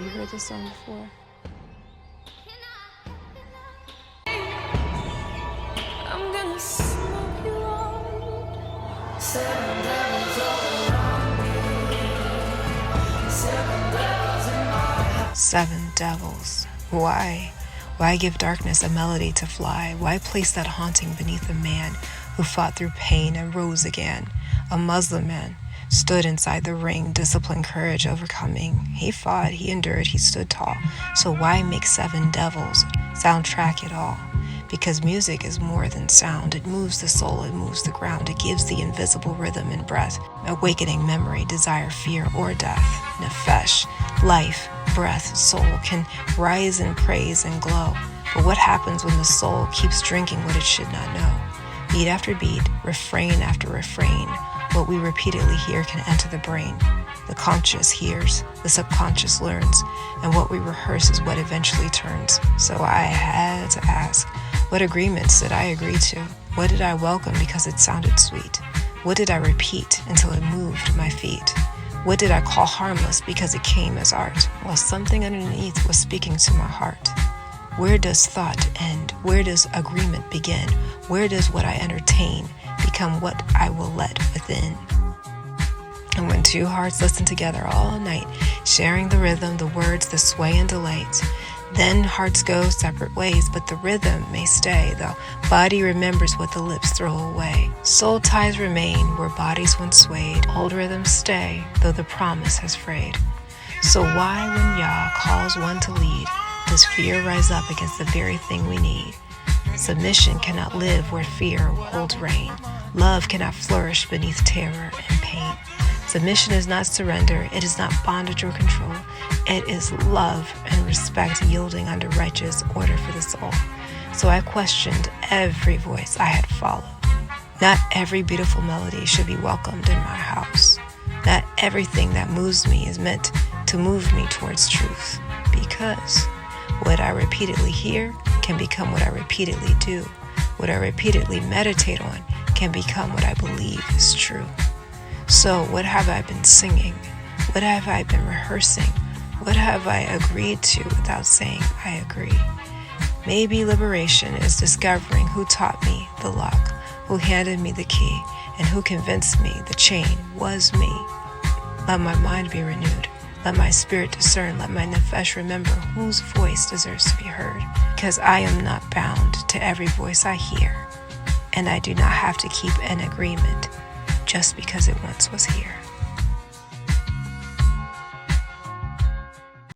you heard this song before? I'm gonna smoke you out. 7 devils all around me. 7 devils in my house. 7 devils. Why? Why give darkness a melody to fly? Why place that haunting beneath a man who fought through pain and rose again? A Muslim man stood inside the ring, disciplined courage overcoming. He fought, he endured, he stood tall. So why make 7 devils soundtrack it all? Because music is more than sound. It moves the soul, it moves the ground. It gives the invisible rhythm and breath, awakening memory, desire, fear, or death. Nefesh, life, breath, soul can rise in praise and glow. But what happens when the soul keeps drinking what it should not know? Beat after beat, refrain after refrain, what we repeatedly hear can enter the brain. The conscious hears, the subconscious learns, and what we rehearse is what eventually turns. So I had to ask, what agreements did I agree to? What did I welcome because it sounded sweet? What did I repeat until it moved my feet? What did I call harmless because it came as art, while something underneath was speaking to my heart? Where does thought end? Where does agreement begin? Where does what I entertain become what I will let within? And when two hearts listen together all night, sharing the rhythm, the words, the sway and delight, then hearts go separate ways, but the rhythm may stay. The body remembers what the lips throw away. Soul ties remain where bodies once swayed. Old rhythms stay, though the promise has frayed. So why, when Yah calls one to lead, does fear rise up against the very thing we need? Submission cannot live where fear holds reign. Love cannot flourish beneath terror and pain. Submission is not surrender, it is not bondage or control. It is love and respect yielding under righteous order for the soul. So I questioned every voice I had followed. Not every beautiful melody should be welcomed in my house. Not everything that moves me is meant to move me towards truth. Because what I repeatedly hear can become what I repeatedly do. What I repeatedly meditate on can become what I believe is true. So what have I been singing? What have I been rehearsing? What have I agreed to without saying I agree? Maybe liberation is discovering who taught me the lock, who handed me the key, and who convinced me the chain was me. Let my mind be renewed. Let my spirit discern. Let my nefesh remember whose voice deserves to be heard. Because I am not bound to every voice I hear. And I do not have to keep an agreement just because it once was here.